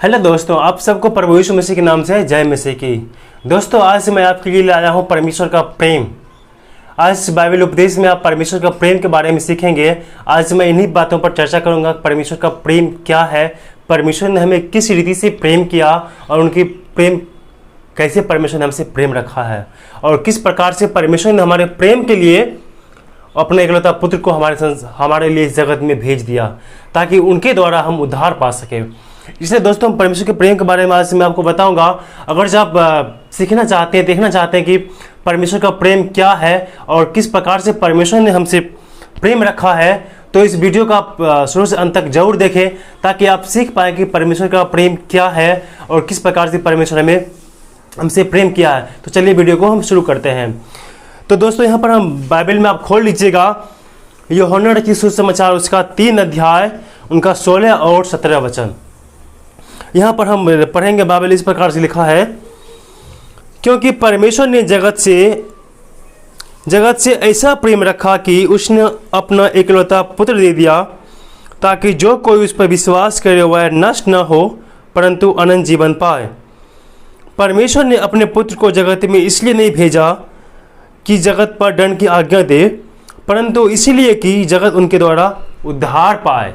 Hello दोस्तों, आप सबको प्रभु यीशु मसीह के नाम से जय मसीह की। दोस्तों, आज मैं आपके लिए लाया हूँ परमेश्वर का प्रेम। आज बाइबल उपदेश में आप परमेश्वर का प्रेम के बारे में सीखेंगे। आज मैं इन्हीं बातों पर चर्चा करूँगा। परमेश्वर का प्रेम क्या है, परमेश्वर ने हमें किस रीति से प्रेम किया और उनकी प्रेम कैसे परमेश्वर ने हमसे प्रेम रखा है, और किस प्रकार से परमेश्वर ने हमारे प्रेम के लिए अपने इकलौता पुत्र को हमारे लिए इस जगत में भेज दिया ताकि उनके द्वारा हम उद्धार पा सकें। इसलिए दोस्तों, परमेश्वर के प्रेम के बारे में आज मैं आपको बताऊंगा। अगर जब आप सीखना चाहते हैं, देखना चाहते हैं कि परमेश्वर का प्रेम क्या है और किस प्रकार से परमेश्वर ने हमसे प्रेम रखा है, तो इस वीडियो को आप शुरू से अंत तक जरूर देखें ताकि आप सीख पाएँ कि परमेश्वर का प्रेम क्या है और किस प्रकार से परमेश्वर ने हमसे प्रेम किया है। तो चलिए वीडियो को हम शुरू करते हैं। तो दोस्तों, यहाँ पर हम बाइबल में आप खोल लीजिएगा यूहन्ना रचित सुसमाचार उसका 3 अध्याय उनका 16 और 17 वचन। यहाँ पर हम पढ़ेंगे। बाइबल इस प्रकार से लिखा है, क्योंकि परमेश्वर ने जगत से ऐसा प्रेम रखा कि उसने अपना इकलौता पुत्र दे दिया ताकि जो कोई उस पर विश्वास करे वह नष्ट न हो परंतु अनंत जीवन पाए। परमेश्वर ने अपने पुत्र को जगत में इसलिए नहीं भेजा कि जगत पर दंड की आज्ञा दे, परंतु इसीलिए कि जगत उनके द्वारा उद्धार पाए।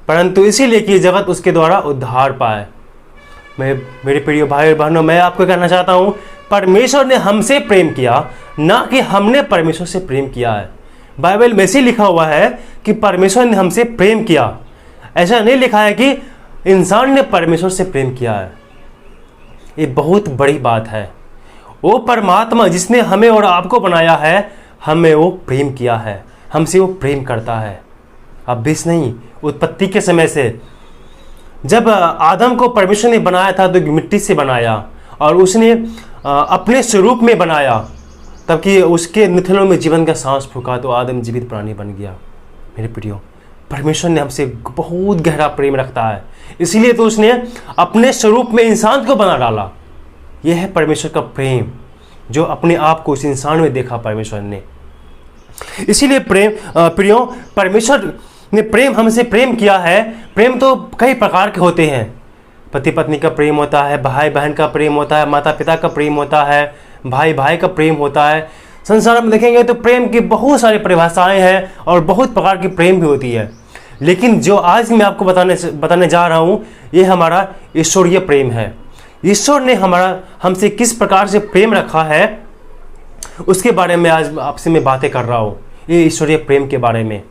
जगत उसके द्वारा उद्धार पाए। मेरे प्रिय भाई और बहनों, मैं आपको कहना चाहता हूँ, परमेश्वर ने हमसे प्रेम किया, ना कि हमने परमेश्वर से प्रेम किया है। बाइबल में से लिखा हुआ है कि परमेश्वर ने हमसे प्रेम किया। ऐसा नहीं लिखा है कि इंसान ने परमेश्वर से प्रेम किया है। ये बहुत बड़ी बात है। वो परमात्मा जिसने हमें और आपको बनाया है, हमें वो प्रेम किया है, हमसे वो प्रेम करता है। अब बीस नहीं, उत्पत्ति के समय से जब आदम को परमेश्वर ने बनाया था तो मिट्टी से बनाया और उसने अपने स्वरूप में बनाया, तब कि उसके निथनों में जीवन का सांस फूंका तो आदम जीवित प्राणी बन गया। मेरे प्रियो, परमेश्वर ने हमसे बहुत गहरा प्रेम रखता है, इसीलिए तो उसने अपने स्वरूप में इंसान को बना डाला। यह है परमेश्वर का प्रेम, जो अपने आप को उस इंसान में देखा परमेश्वर ने। इसीलिए प्रियो, परमेश्वर ने हमसे प्रेम किया है। प्रेम तो कई प्रकार के होते हैं। पति पत्नी का प्रेम होता है, भाई बहन का प्रेम होता है, माता पिता का प्रेम होता है, भाई भाई का प्रेम होता है। संसार में देखेंगे तो प्रेम की बहुत सारी परिभाषाएं हैं और बहुत प्रकार की प्रेम भी होती है। लेकिन जो आज मैं आपको बताने जा रहा हूँ, ये हमारा ईश्वरीय प्रेम है। ईश्वर ने हमसे किस प्रकार से प्रेम रखा है, उसके बारे में आज आपसे मैं बातें कर रहा हूँ। ये ईश्वरीय प्रेम के बारे में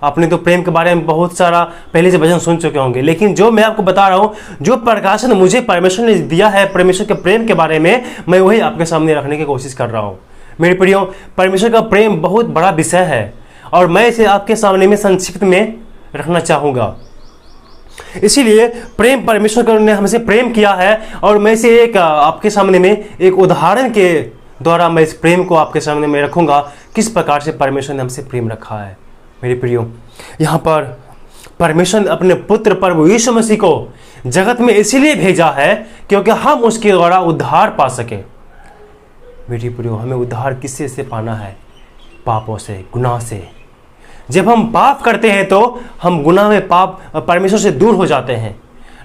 आपने तो प्रेम के बारे में बहुत सारा पहले से वचन सुन चुके होंगे, लेकिन जो मैं आपको बता रहा हूँ, जो प्रकाशन मुझे परमेश्वर ने दिया है परमेश्वर के प्रेम के बारे में, मैं वही आपके सामने रखने की कोशिश कर रहा हूँ। मेरे प्रियो, परमेश्वर का प्रेम बहुत बड़ा विषय है और मैं इसे आपके सामने में संक्षिप्त में रखना चाहूँगा। इसीलिए परमेश्वर ने हमसे प्रेम किया है और मैं इसे आपके सामने में एक उदाहरण के द्वारा मैं इस प्रेम को आपके सामने में रखूँगा, किस प्रकार से परमेश्वर ने हमसे प्रेम रखा है। मेरे प्रियो, यहाँ पर परमेश्वर ने अपने पुत्र प्रभु यीशु मसीह को जगत में इसीलिए भेजा है क्योंकि हम उसके द्वारा उद्धार पा सकें। मेरे प्रियो, हमें उद्धार किससे से पाना है? पापों से, गुनाह से। जब हम पाप करते हैं तो हम गुनाह में परमेश्वर से दूर हो जाते हैं,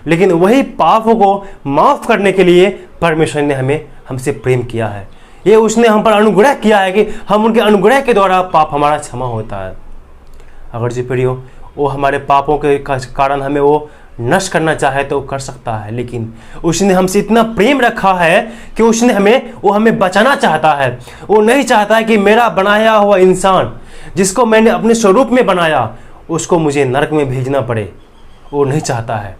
लेकिन वही पापों को माफ करने के लिए परमेश्वर ने हमसे प्रेम किया है। ये उसने हम पर अनुग्रह किया है कि हम उनके अनुग्रह के द्वारा पाप हमारा क्षमा होता है। अगर जी प्रियो, वो हमारे पापों के कारण हमें वो नष्ट करना चाहे तो कर सकता है, लेकिन उसने हमसे इतना प्रेम रखा है कि उसने हमें बचाना चाहता है। वो नहीं चाहता है कि मेरा बनाया हुआ इंसान, जिसको मैंने अपने स्वरूप में बनाया, उसको मुझे नरक में भेजना पड़े। वो नहीं चाहता है।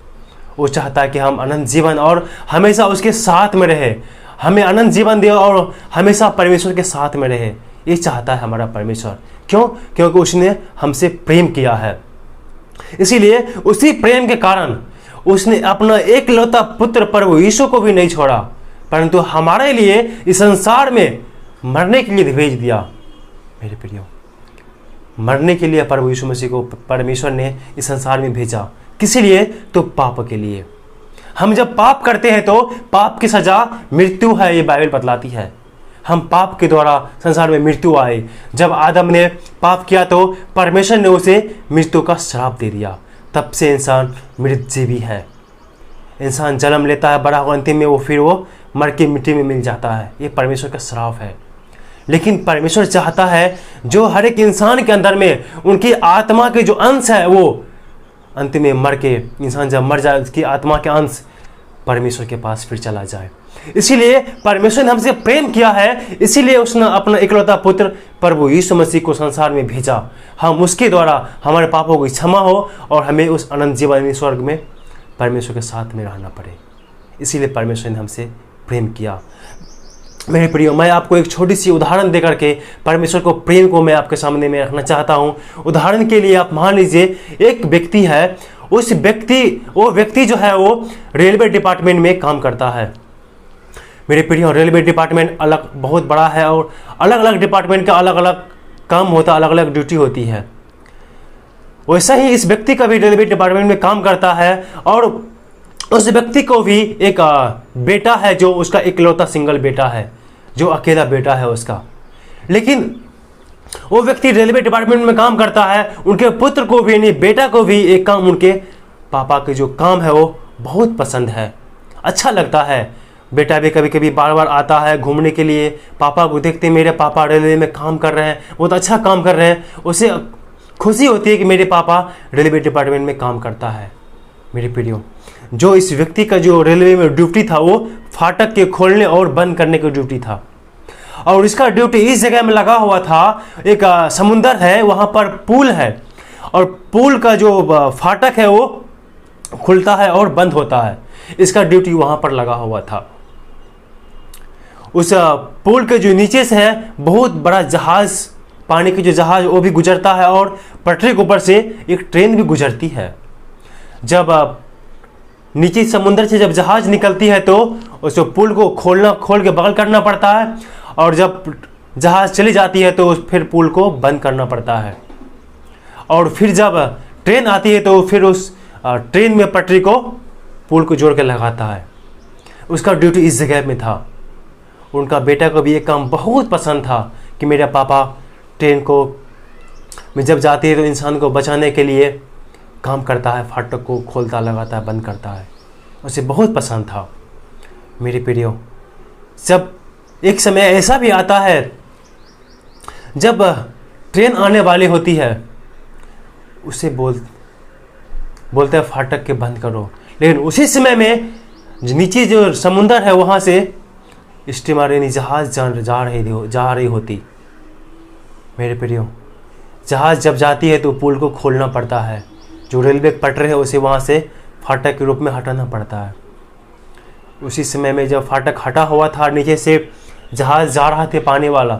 वो चाहता है कि हम अनंत जीवन और हमेशा उसके साथ में रहे, हमें अनंत जीवन दे और हमेशा परमेश्वर के साथ में रहे। ये चाहता है हमारा परमेश्वर। क्यों? क्योंकि उसने हमसे प्रेम किया है। इसीलिए उसी प्रेम के कारण उसने अपना एकलौता पुत्र प्रभु यीशु को भी नहीं छोड़ा, परंतु हमारे लिए इस संसार में मरने के लिए भेज दिया। मेरे प्रियो, मरने के लिए प्रभु यीशु मसीह को परमेश्वर ने इस संसार में भेजा। किस लिए? तो पाप के लिए। हम जब पाप करते हैं तो पाप की सजा मृत्यु है, ये बाइबल बतलाती है। हम पाप के द्वारा संसार में मृत्यु आए। जब आदम ने पाप किया तो परमेश्वर ने उसे मृत्यु का श्राप दे दिया। तब से इंसान मृतजीवी है। इंसान जन्म लेता है, बड़ा हो, अंतिम में फिर वो मर के मिट्टी में मिल जाता है। ये परमेश्वर का श्राप है। लेकिन परमेश्वर चाहता है जो हर एक इंसान के अंदर में उनकी आत्मा के जो अंश है वो अंत में मर के, इंसान जब मर जाए उसकी आत्मा के अंश परमेश्वर के पास फिर चला जाए। इसीलिए परमेश्वर ने हमसे प्रेम किया है, इसीलिए उसने अपना इकलौता पुत्र प्रभु यीशु मसीह को संसार में भेजा। हम उसके द्वारा हमारे पापों की क्षमा हो और हमें उस अनंत जीवन स्वर्ग में परमेश्वर के साथ में रहना पड़े। इसीलिए परमेश्वर ने हमसे प्रेम किया। मेरे प्रियो, मैं आपको एक छोटी सी उदाहरण देकर के परमेश्वर को प्रेम को मैं आपके सामने में रखना चाहता हूँ। उदाहरण के लिए आप मान लीजिए एक व्यक्ति है, वो व्यक्ति जो है वो रेलवे डिपार्टमेंट में काम करता है। मेरे प्रियो, रेलवे डिपार्टमेंट अलग बहुत बड़ा है और अलग अलग डिपार्टमेंट का अलग अलग काम होता है, अलग अलग ड्यूटी होती है। वैसा ही इस व्यक्ति का भी रेलवे डिपार्टमेंट में काम करता है और उस व्यक्ति को भी एक बेटा है जो उसका इकलौता सिंगल बेटा है, जो अकेला बेटा है उसका। लेकिन वो व्यक्ति रेलवे डिपार्टमेंट में काम करता है, उनके पुत्र को भी नहीं, बेटा को भी एक काम, उनके पापा के जो काम है वो बहुत पसंद है, अच्छा लगता है। बेटा भी कभी कभी बार बार आता है घूमने के लिए, पापा को देखते मेरे पापा रेलवे में काम कर रहे हैं, बहुत अच्छा काम कर रहे हैं, उसे खुशी होती है कि मेरे पापा रेलवे डिपार्टमेंट में काम करता है। मेरे प्रियो, जो इस व्यक्ति का जो रेलवे में ड्यूटी था वो फाटक के खोलने और बंद करने की ड्यूटी था। और इसका ड्यूटी इस जगह में लगा हुआ था, एक समुंदर है, वहाँ पर पुल है और पुल का जो फाटक है वो खुलता है और बंद होता है। इसका ड्यूटी वहाँ पर लगा हुआ था। उस पुल के जो नीचे से है बहुत बड़ा जहाज, पानी की जो जहाज वो भी गुजरता है और पटरी के ऊपर से एक ट्रेन भी गुजरती है। जब नीचे समुद्र से जब जहाज निकलती है तो उस पुल को खोल के बगल करना पड़ता है और जब जहाज चली जाती है तो फिर पुल को बंद करना पड़ता है। और फिर जब ट्रेन आती है तो फिर उस ट्रेन में पटरी को पुल को जोड़ के लगाता है। उसका ड्यूटी इस जगह में था। उनका बेटा को भी ये काम बहुत पसंद था कि मेरा पापा ट्रेन को में जब जाती है तो इंसान को बचाने के लिए काम करता है, फाटक को खोलता, लगाता है, बंद करता है। उसे बहुत पसंद था। मेरे प्रियो, जब एक समय ऐसा भी आता है जब ट्रेन आने वाली होती है, उसे बोलते हैं फाटक के बंद करो, लेकिन उसी समय में नीचे जो समुंदर है वहाँ से स्टीमर यानी जहाज जा रही होती। मेरे प्रियो, जहाज जब जाती है तो पुल को खोलना पड़ता है, जो रेलवे पटरी है उसे वहाँ से फाटक के रूप में हटाना पड़ता है। उसी समय में जब फाटक हटा हुआ था, नीचे से जहाज जा रहा था पानी वाला,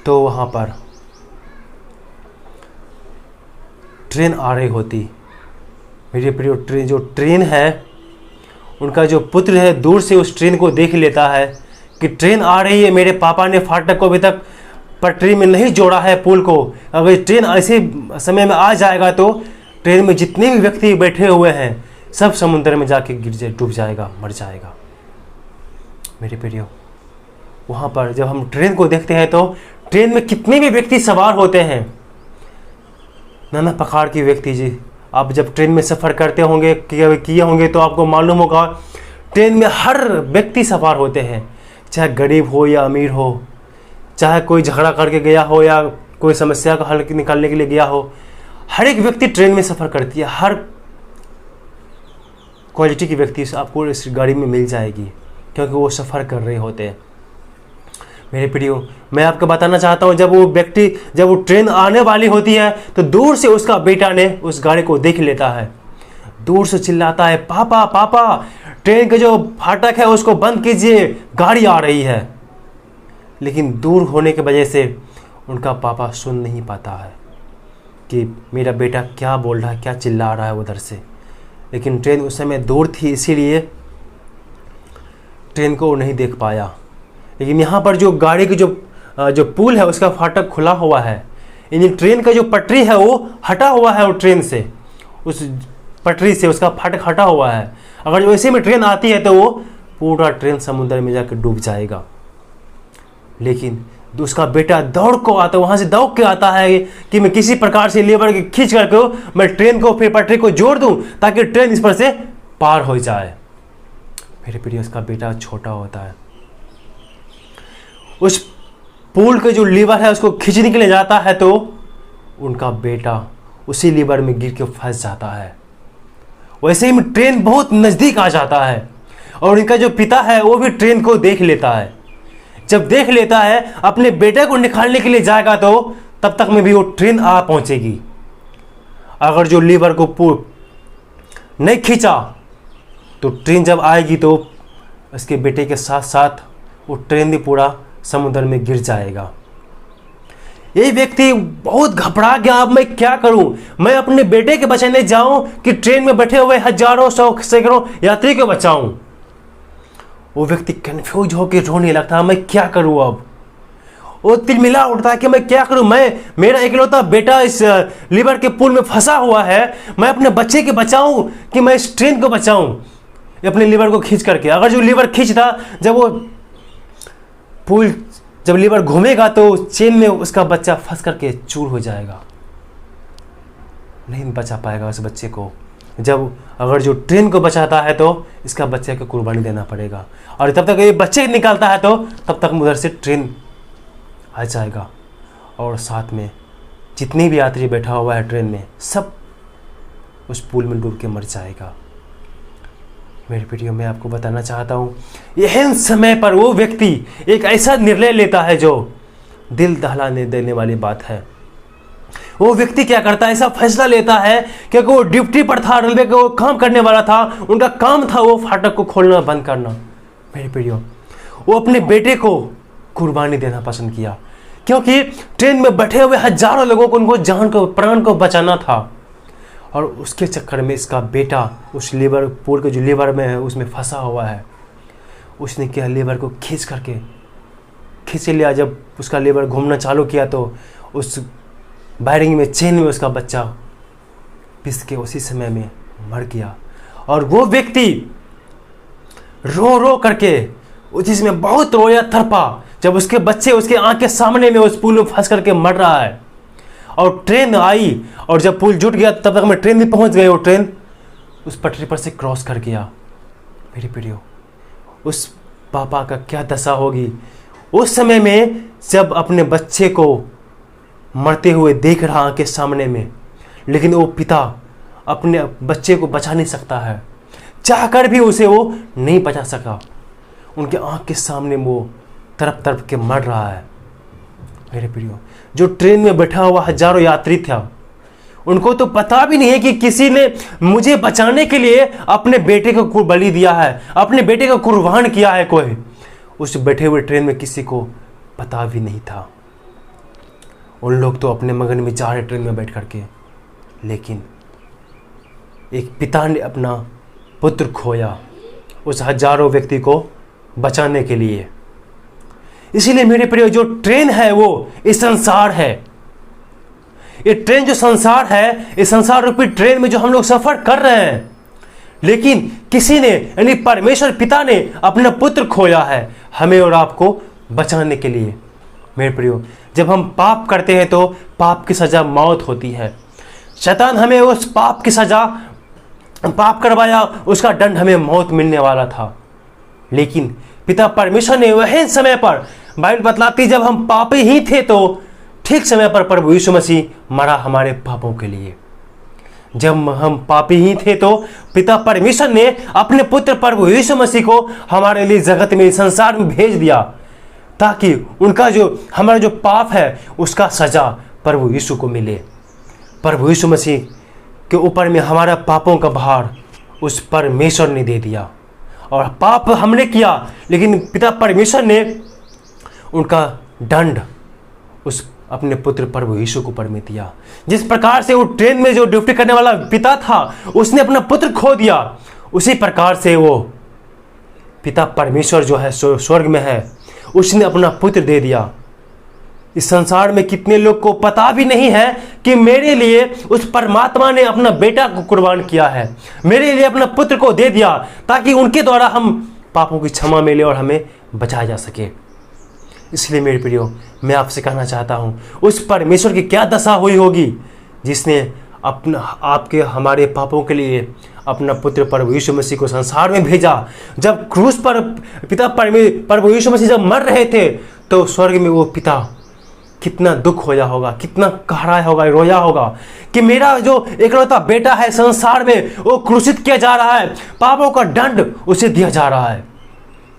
तो वहाँ पर ट्रेन आ रही होती। मेरे प्रियो, जो ट्रेन है, उनका जो पुत्र है दूर से उस ट्रेन को देख लेता है कि ट्रेन आ रही है। मेरे पापा ने फाटक को अभी तक पटरी में नहीं जोड़ा है, पुल को। अगर ट्रेन ऐसे समय में आ जाएगा तो ट्रेन में जितने भी व्यक्ति बैठे हुए हैं सब समुद्र में जाके डूब जाएगा, मर जाएगा। मेरे प्रियो, वहाँ पर जब हम ट्रेन को देखते हैं तो ट्रेन में कितने भी व्यक्ति सवार होते हैं, नाना प्रकार के व्यक्ति। जी, आप जब ट्रेन में सफ़र करते होंगे, किए होंगे तो आपको मालूम होगा ट्रेन में हर व्यक्ति सवार होते हैं, चाहे गरीब हो या अमीर हो, चाहे कोई झगड़ा करके गया हो या कोई समस्या का हल निकालने के लिए गया हो। हर एक व्यक्ति ट्रेन में सफ़र करती है। हर क्वालिटी की व्यक्ति आपको इस गाड़ी में मिल जाएगी क्योंकि वो सफ़र कर रहे होते हैं। मेरे प्रियो, मैं आपको बताना चाहता हूँ, जब वो ट्रेन आने वाली होती है तो दूर से उसका बेटा ने उस गाड़ी को देख लेता है, दूर से चिल्लाता है, पापा पापा, ट्रेन का जो फाटक है उसको बंद कीजिए, गाड़ी आ रही है। लेकिन दूर होने की वजह से उनका पापा सुन नहीं पाता है कि मेरा बेटा क्या बोल रहा है, क्या चिल्ला रहा है उधर से। लेकिन ट्रेन उस समय दूर थी, इसीलिए ट्रेन को नहीं देख पाया। लेकिन यहाँ पर जो गाड़ी की जो पुल है उसका फाटक खुला हुआ है, यानी ट्रेन का जो पटरी है वो हटा हुआ है, वो ट्रेन से, उस पटरी से उसका फाटक हटा हुआ है। अगर वैसे में ट्रेन आती है तो वो पूरा ट्रेन समुद्र में जाकर डूब जाएगा। लेकिन उसका बेटा वहाँ से दौड़ के आता है कि मैं किसी प्रकार से लेवर के खींच करके मैं ट्रेन को फिर पटरी को जोड़ दूं ताकि ट्रेन इस पर से पार हो जाए। मेरे प्रिय, उसका बेटा छोटा होता है, उस पुल के जो लीवर है उसको खींचने के लिए जाता है तो उनका बेटा उसी लीवर में गिर के फंस जाता है। वैसे ही ट्रेन बहुत नज़दीक आ जाता है और इनका जो पिता है वो भी ट्रेन को देख लेता है। जब देख लेता है, अपने बेटे को निकालने के लिए जाएगा तो तब तक में भी वो ट्रेन आ पहुंचेगी। अगर जो लीवर को नहीं खींचा तो ट्रेन जब आएगी तो उसके बेटे के साथ साथ वो ट्रेन भी पूरा समुद्र में गिर जाएगा। ये व्यक्ति बहुत घबरा गया, अब मैं क्या करूं? मैं अपने बेटे के बचाने जाऊं कि ट्रेन में बैठे हुए हजारों सैकड़ों यात्री को बचाऊं? वो व्यक्ति कंफ्यूज होकर रोने लगता है, मैं क्या करूं अब? वो तिलमिला उठता है कि मैं क्या करूं, मेरा इकलौता बेटा इस लीवर के पुल में फंसा हुआ है, मैं अपने बच्चे के बचाऊं कि मैं इस ट्रेन को बचाऊं अपने लीवर को खींच करके? अगर जो लीवर खींचता, जब वो पुल जब लीवर घूमेगा तो चेन में उसका बच्चा फंस करके चूर हो जाएगा, नहीं बचा पाएगा उस बच्चे को। जब अगर जो ट्रेन को बचाता है तो इसका बच्चे को कुर्बानी देना पड़ेगा, और तब तक ये बच्चे निकालता है तो तब तक उधर से ट्रेन आ जाएगा और साथ में जितनी भी यात्री बैठा हुआ है ट्रेन में सब उस पुल में डूब के मर जाएगा। मेरे वीडियो में आपको बताना चाहता हूँ, यह समय पर वो व्यक्ति एक ऐसा निर्णय लेता है जो दिल दहलाने देने वाली बात है। वो व्यक्ति क्या करता है, ऐसा फैसला लेता है क्योंकि वो ड्यूटी पर था, रेलवे का वो काम करने वाला था, उनका काम था वो फाटक को खोलना बंद करना। मेरे प्रियो, वो अपने बेटे को कुर्बानी देना पसंद किया क्योंकि ट्रेन में बैठे हुए हजारों लोगों को उनको जान को प्राण को बचाना था, और उसके चक्कर में इसका बेटा उस लीवर पुल के जो लीवर में है उसमें फंसा हुआ है। उसने क्या लीवर को खींच लिया। जब उसका लीवर घूमना चालू किया तो उस वायरिंग में चेन में उसका बच्चा पिस के उसी समय में मर गया। और वो व्यक्ति रो रो करके जिसमें बहुत रोया तड़पा जब उसके बच्चे उसके आंख के सामने में उस पुल में फंस करके मर रहा है। और ट्रेन आई और जब पुल जुट गया तब तक में ट्रेन भी पहुंच गई और ट्रेन उस पटरी पर से क्रॉस कर गया। मेरी प्रियो, उस पापा का क्या दशा होगी उस समय में जब अपने बच्चे को मरते हुए देख रहा आंख के सामने में, लेकिन वो पिता अपने बच्चे को बचा नहीं सकता है, चाहकर भी उसे वो नहीं बचा सका। उनके आंख के सामने वो तड़प तड़प के मर रहा है। मेरे प्रियो, जो ट्रेन में बैठा हुआ हजारों यात्री था उनको तो पता भी नहीं है कि किसी ने मुझे बचाने के लिए अपने बेटे को बलि दिया है, अपने बेटे को कुर्बान किया है। कोई उस बैठे हुए ट्रेन में किसी को पता भी नहीं था। उन लोग तो अपने मगन में जा रहे ट्रेन में बैठ करके, लेकिन एक पिता ने अपना पुत्र खोया उस हजारों व्यक्ति को बचाने के लिए। इसीलिए मेरे प्रिय, जो ट्रेन है वो इस संसार है। ये ट्रेन जो संसार है, इस संसार रूपी ट्रेन में जो हम लोग सफर कर रहे हैं, लेकिन किसी ने यानी परमेश्वर पिता ने अपना पुत्र खोया है हमें और आपको बचाने के लिए। मेरे प्रियो, जब हम पाप करते हैं तो पाप की सजा मौत होती है। शैतान हमें उस पाप की सजा पाप करवाया, उसका दंड हमें मौत मिलने वाला था। लेकिन पिता परमेश्वर ने वह समय पर, बाइबल बतलाती जब हम पापी ही थे तो ठीक समय पर प्रभु यीशु मसीह मरा हमारे पापों के लिए। जब हम पापी ही थे तो पिता परमेश्वर ने अपने पुत्र प्रभु यीशु मसीह को हमारे लिए जगत में, संसार में भेज दिया, ताकि उनका जो हमारा जो पाप है उसका सजा प्रभु यीशु को मिले। प्रभु यीशु मसीह के ऊपर में हमारा पापों का भार उस परमेश्वर ने दे दिया, और पाप हमने किया लेकिन पिता परमेश्वर ने उनका दंड उस अपने पुत्र प्रभु यीशु को ऊपर में दिया। जिस प्रकार से वो ट्रेन में जो ड्यूटी करने वाला पिता था उसने अपना पुत्र खो दिया, उसी प्रकार से वो पिता परमेश्वर जो है स्वर्ग में है उसने अपना पुत्र दे दिया। इस संसार में कितने लोग को पता भी नहीं है कि मेरे लिए उस परमात्मा ने अपना बेटा को कुर्बान किया है, मेरे लिए अपना पुत्र को दे दिया, ताकि उनके द्वारा हम पापों की क्षमा मिले और हमें बचाया जा सके। इसलिए मेरे प्रियो, मैं आपसे कहना चाहता हूँ, उस परमेश्वर की क्या दशा हुई होगी जिसने अपना आपके हमारे पापों के लिए अपना पुत्र प्रभु यीशु मसीह को संसार में भेजा। जब क्रूस पर पिता प्रभु यीशु मसीह जब मर रहे थे तो स्वर्ग में वो पिता कितना दुख होया होगा, कितना कहराया होगा, रोया होगा कि मेरा जो इकलौता बेटा है संसार में वो क्रूसित किया जा रहा है, पापों का दंड उसे दिया जा रहा है।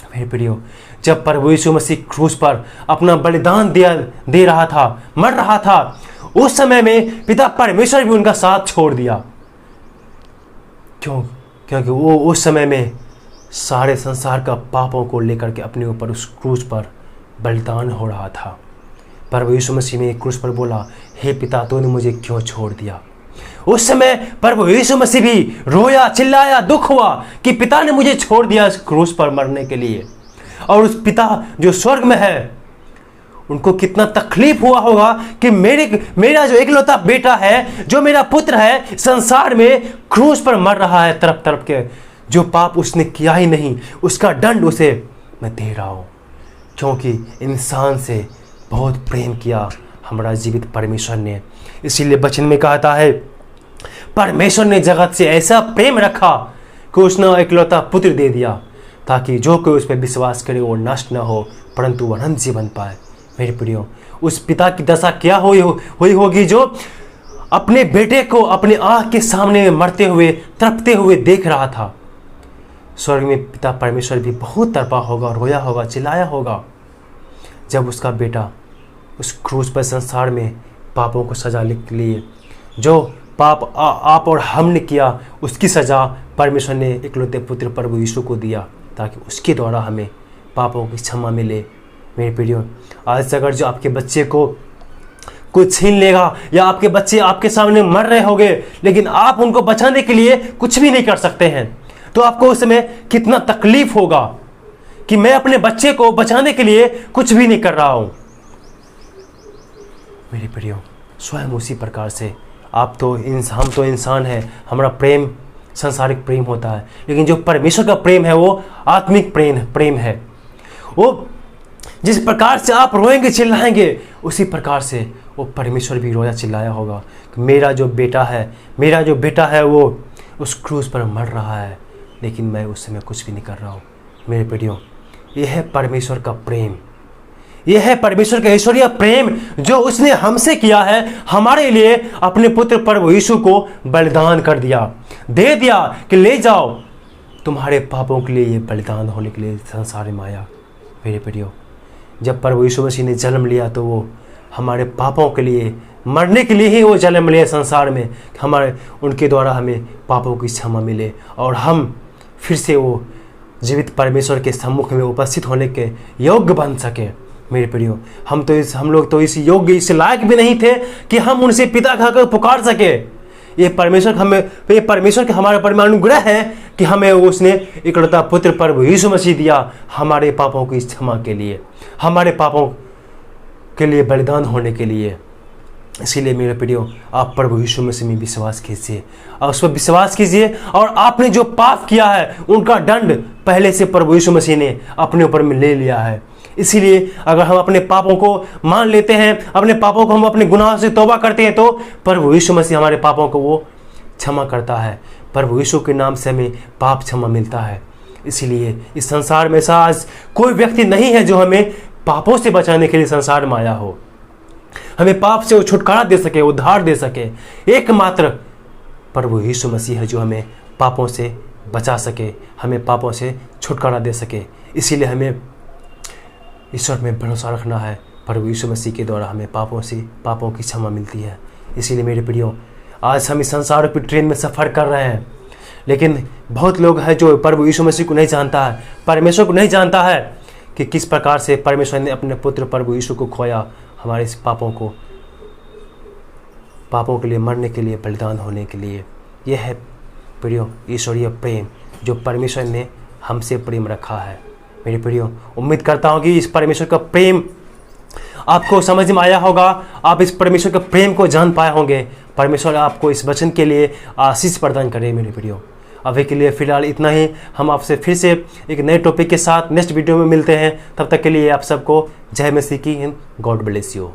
मेरे प्रियो, जब प्रभु यीशु मसीह क्रूस पर अपना बलिदान दे रहा था, मर रहा था, उस समय में पिता परमेश्वर भी उनका साथ छोड़ दिया। क्योंकि वो उस समय में सारे संसार का पापों को लेकर के अपने ऊपर उस क्रूस पर बलिदान हो रहा था। प्रभु यीशु मसीह ने क्रूस पर बोला, हे पिता तूने मुझे क्यों छोड़ दिया। उस समय प्रभु यीशु मसीह भी रोया, चिल्लाया, दुख हुआ कि पिता ने मुझे छोड़ दिया इस क्रूस पर मरने के लिए। और उस पिता जो स्वर्ग में है उनको कितना तकलीफ हुआ होगा कि मेरा जो इकलौता बेटा है, जो मेरा पुत्र है, संसार में क्रूस पर मर रहा है तरफ तरफ के। जो पाप उसने किया ही नहीं उसका दंड उसे मैं दे रहा हूँ, क्योंकि इंसान से बहुत प्रेम किया हमारा जीवित परमेश्वर ने। इसीलिए वचन में कहता है, परमेश्वर ने जगत से ऐसा प्रेम रखा कि उसने इकलौता पुत्र दे दिया, ताकि जो कोई उस पर विश्वास करे वो नष्ट न हो परंतु वह अनंत जीवन पाए। मेरे प्रियो, उस पिता की दशा क्या हुई होगी जो अपने बेटे को अपने आँख के सामने मरते हुए, तड़पते हुए देख रहा था। स्वर्ग में पिता परमेश्वर भी बहुत तड़पा होगा, रोया होगा, चिल्लाया होगा जब उसका बेटा उस क्रूस पर संसार में पापों को सजा के लिए, जो पाप आप और हमने किया उसकी सजा परमेश्वर ने इकलौते पुत्र प्रभु यीशु को दिया, ताकि उसके द्वारा हमें पापों की क्षमा मिले। मेरे प्रियो, आज से अगर जो आपके बच्चे को कुछ छीन लेगा या आपके बच्चे आपके सामने मर रहे होंगे लेकिन आप उनको बचाने के लिए कुछ भी नहीं कर सकते हैं, तो आपको उस समय कितना तकलीफ होगा कि मैं अपने बच्चे को बचाने के लिए कुछ भी नहीं कर रहा हूं। मेरे प्रियो, स्वयं उसी प्रकार से हम तो इंसान है, हमारा प्रेम सांसारिक प्रेम होता है, लेकिन जो परमेश्वर का प्रेम है वो आत्मिक प्रेम है। वो जिस प्रकार से आप रोएंगे, चिल्लाएंगे, उसी प्रकार से वो परमेश्वर भी रोया चिल्लाया होगा कि मेरा जो बेटा है वो उस क्रूस पर मर रहा है, लेकिन मैं उस समय कुछ भी नहीं कर रहा हूँ। मेरे प्रियो, यह है परमेश्वर का प्रेम, यह है परमेश्वर का ईश्वरीय प्रेम जो उसने हमसे किया है, हमारे लिए अपने पुत्र प्रभु यीशु को बलिदान कर दिया, दे दिया कि ले जाओ, तुम्हारे पापों के लिए ये बलिदान होने के लिए संसार में आया। मेरे प्रियो, जब प्रभु यीशु मसीह ने जन्म लिया तो वो हमारे पापों के लिए, मरने के लिए ही वो जन्म लिया संसार में, उनके द्वारा हमें पापों की क्षमा मिले और हम फिर से वो जीवित परमेश्वर के सम्मुख में उपस्थित होने के योग्य बन सके। मेरे प्रियो, हम लोग तो इस योग्य, इस लायक भी नहीं थे कि हम उनसे पिता कहकर पुकार सके। ये परमेश्वर का हमारे पर अनुग्रह है कि हमें उसने इकलौता पुत्र प्रभु यीशु मसीह दिया हमारे पापों की क्षमा के लिए, हमारे पापों के लिए बलिदान होने के लिए। इसीलिए मेरे प्रियो, आप प्रभु यीशु मसीह में विश्वास कीजिए और उस पर विश्वास कीजिए, और आपने जो पाप किया है उनका दंड पहले से प्रभु यीशु मसीह ने अपने ऊपर में ले लिया है। इसीलिए अगर हम अपने पापों को मान लेते हैं, अपने पापों को हम अपने गुनाह से तौबा करते हैं, तो प्रभु यीशु मसीह हमारे पापों को वो क्षमा करता है। प्रभु यीशु के नाम से हमें पाप क्षमा मिलता है। इसीलिए इस संसार में ऐसा आज कोई व्यक्ति नहीं है जो हमें पापों से बचाने के लिए संसार में आया हो, हमें पाप से वो छुटकारा दे सके, उद्धार दे सके। एकमात्र प्रभु यीशु मसीह है जो हमें पापों से बचा सके, हमें पापों से छुटकारा दे सके। इसीलिए हमें ईश्वर में भरोसा रखना है। प्रभु यीशु मसीह के द्वारा हमें पापों की क्षमा मिलती है। इसीलिए मेरे प्रियो, आज हम इस संसार की ट्रेन में सफ़र कर रहे हैं, लेकिन बहुत लोग हैं जो प्रभु यीशु मसीह को नहीं जानता है, परमेश्वर को नहीं जानता है कि किस प्रकार से परमेश्वर ने अपने पुत्र प्रभु यीशु को खोया हमारे इस पापों के लिए, मरने के लिए, बलिदान होने के लिए। यह है प्रियो ईश्वरीय प्रेम जो परमेश्वर ने हमसे प्रेम रखा है। मेरे प्रियो, उम्मीद करता हूँ कि इस परमेश्वर का प्रेम आपको समझ में आया होगा, आप इस परमेश्वर के प्रेम को जान पाए होंगे। परमेश्वर आपको इस वचन के लिए आशीष प्रदान करे। मेरे प्रियो, अभी के लिए फ़िलहाल इतना ही। हम आपसे फिर से एक नए टॉपिक के साथ नेक्स्ट वीडियो में मिलते हैं। तब तक के लिए आप सबको जय मसीह की। God bless you.